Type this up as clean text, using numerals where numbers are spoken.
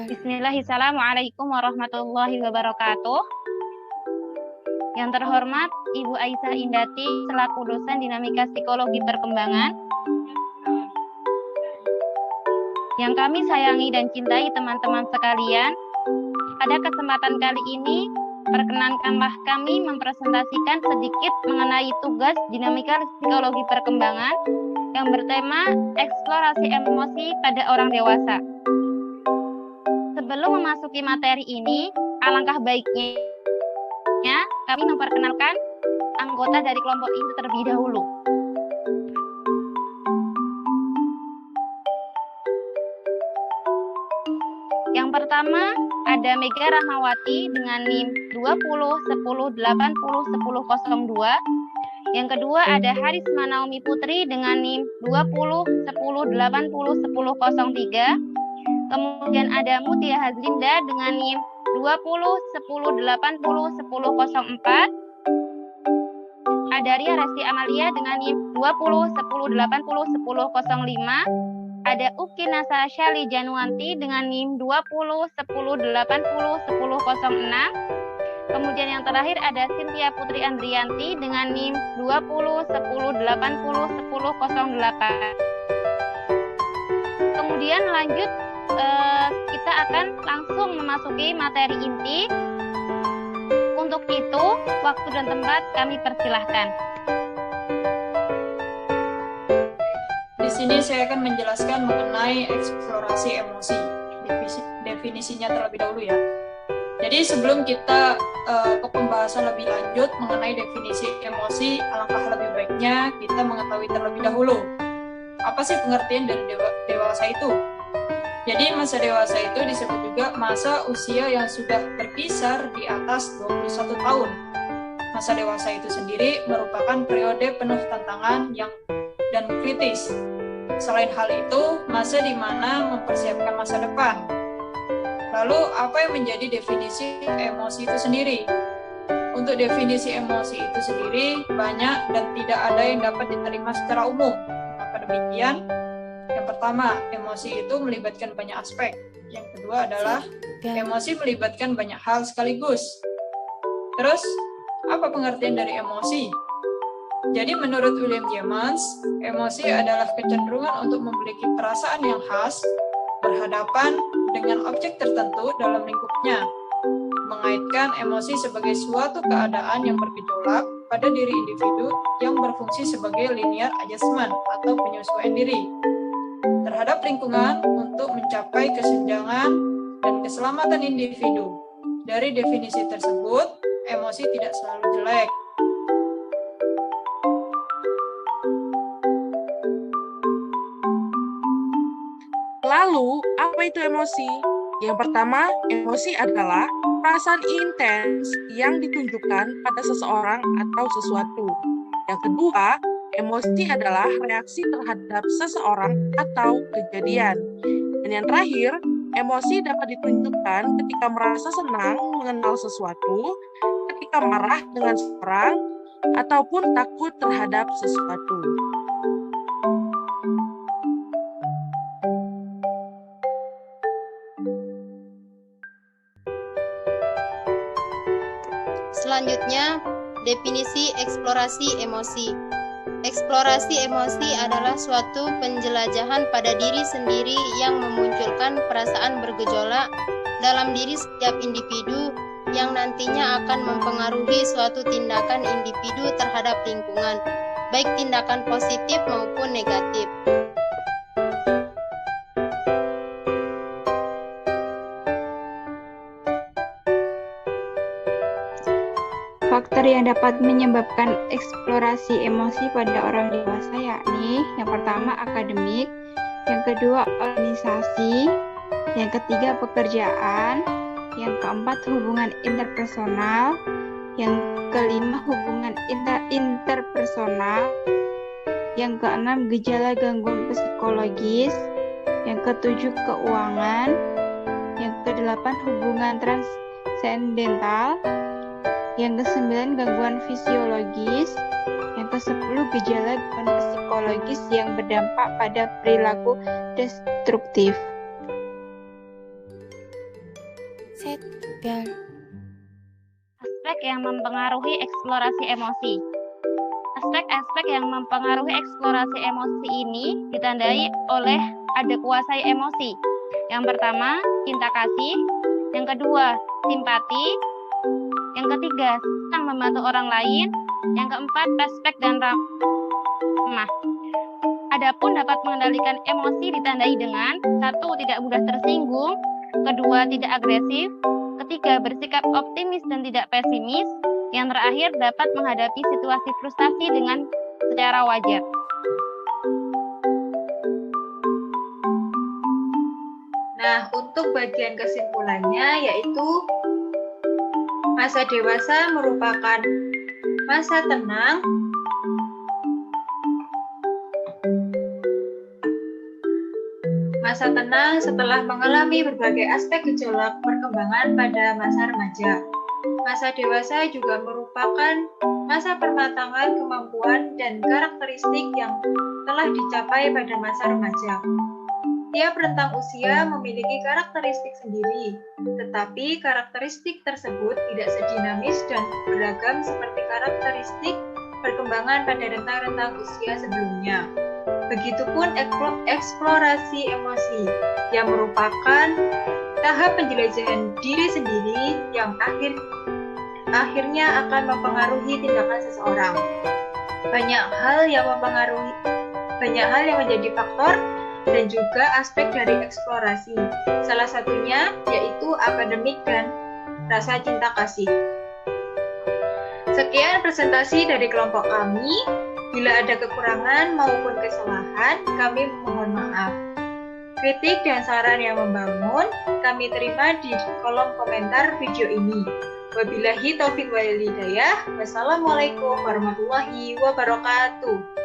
Bismillahirrahmanirrahim. Warahmatullahi wabarakatuh. Yang terhormat Ibu Aisyah Indati selaku dosen Dinamika Psikologi Perkembangan. Yang kami sayangi dan cintai teman-teman sekalian. Pada kesempatan kali ini, perkenankanlah kami mempresentasikan sedikit mengenai tugas Dinamika Psikologi Perkembangan yang bertema eksplorasi emosi pada orang dewasa. Sebelum memasuki materi ini, alangkah baiknya kami memperkenalkan anggota dari kelompok ini terlebih dahulu. Yang pertama ada Mega Rahmawati dengan NIM 2010801002. Yang kedua ada Harisma Naomi Putri dengan NIM 2010801003. Kemudian ada Mutia Hazlinda dengan NIM 2010801004. Ada Ria Resti Amalia dengan NIM 2010801005. Ada Uki Nasa Syali Januanti dengan NIM 2010801006. Kemudian yang terakhir ada Cynthia Putri Andrianti dengan NIM 2010801008. Kemudian lanjut kita akan langsung memasuki materi inti. Untuk itu, waktu dan tempat kami persilahkan. Di sini saya akan menjelaskan mengenai eksplorasi emosi. Definisinya terlebih dahulu ya. Jadi sebelum kita ke pembahasan lebih lanjut mengenai definisi emosi, alangkah lebih baiknya kita mengetahui terlebih dahulu apa sih pengertian dari dewasa itu. Jadi masa dewasa itu disebut juga masa usia yang sudah berkisar di atas 21 tahun. Masa dewasa itu sendiri merupakan periode penuh tantangan dan kritis. Selain hal itu, masa di mana mempersiapkan masa depan. Lalu, apa yang menjadi definisi emosi itu sendiri? Untuk definisi emosi itu sendiri, banyak dan tidak ada yang dapat diterima secara umum. Maka demikian, yang pertama, emosi itu melibatkan banyak aspek. Yang kedua adalah emosi melibatkan banyak hal sekaligus. Terus, apa pengertian dari emosi? Jadi menurut William James, emosi adalah kecenderungan untuk memiliki perasaan yang khas berhadapan dengan objek tertentu dalam lingkupnya. Mengaitkan emosi sebagai suatu keadaan yang bergejolak pada diri individu yang berfungsi sebagai linear adjustment atau penyesuaian diri terhadap lingkungan untuk mencapai kesenjangan dan keselamatan individu. Dari definisi tersebut, emosi tidak selalu jelek. Lalu, apa itu emosi? Yang pertama, emosi adalah perasaan intens yang ditunjukkan pada seseorang atau sesuatu. Yang kedua, emosi adalah reaksi terhadap seseorang atau kejadian. Dan yang terakhir, emosi dapat ditunjukkan ketika merasa senang mengenal sesuatu, ketika marah dengan seseorang, ataupun takut terhadap sesuatu. Selanjutnya, definisi eksplorasi emosi. Eksplorasi emosi adalah suatu penjelajahan pada diri sendiri yang memunculkan perasaan bergejolak dalam diri setiap individu yang nantinya akan mempengaruhi suatu tindakan individu terhadap lingkungan, baik tindakan positif maupun negatif. Faktor yang dapat menyebabkan eksplorasi emosi pada orang dewasa yakni yang pertama akademik, yang kedua organisasi, yang ketiga pekerjaan, yang keempat hubungan interpersonal, yang kelima hubungan interpersonal, yang keenam gejala gangguan psikologis, yang ketujuh keuangan, yang kedelapan hubungan transendental, yang ke-9 gangguan fisiologis, yang ke-10 gejala gangguan psikologis yang berdampak pada perilaku destruktif. Aspek yang mempengaruhi eksplorasi emosi. Aspek-aspek yang mempengaruhi eksplorasi emosi ini ditandai oleh ada kuasai emosi. Yang pertama, cinta kasih. Yang kedua, simpati. Yang ketiga, senang membantu orang lain. Yang keempat, respek dan ramah. Adapun dapat mengendalikan emosi ditandai dengan 1. Tidak mudah tersinggung. 2. Tidak agresif. 3. Bersikap optimis dan tidak pesimis. Yang terakhir, dapat menghadapi situasi frustasi dengan secara wajar. Nah, untuk bagian kesimpulannya yaitu masa dewasa merupakan masa tenang, setelah mengalami berbagai aspek gejolak perkembangan pada masa remaja. Masa dewasa juga merupakan masa permatangan kemampuan dan karakteristik yang telah dicapai pada masa remaja. Tiap rentang usia memiliki karakteristik sendiri, tetapi karakteristik tersebut tidak sedinamis dan beragam seperti karakteristik perkembangan pada rentang-rentang usia sebelumnya. Begitupun eksplorasi emosi, yang merupakan tahap penjelajahan diri sendiri yang akhirnya akan mempengaruhi tindakan seseorang. Banyak hal yang menjadi faktor dan juga aspek dari eksplorasi. Salah satunya yaitu akademik dan rasa cinta kasih. Sekian presentasi dari kelompok kami. Bila ada kekurangan maupun kesalahan, kami mohon maaf. Kritik dan saran yang membangun kami terima di kolom komentar video ini. Wabillahi taufiq wal hidayah. Wassalamualaikum warahmatullahi wabarakatuh.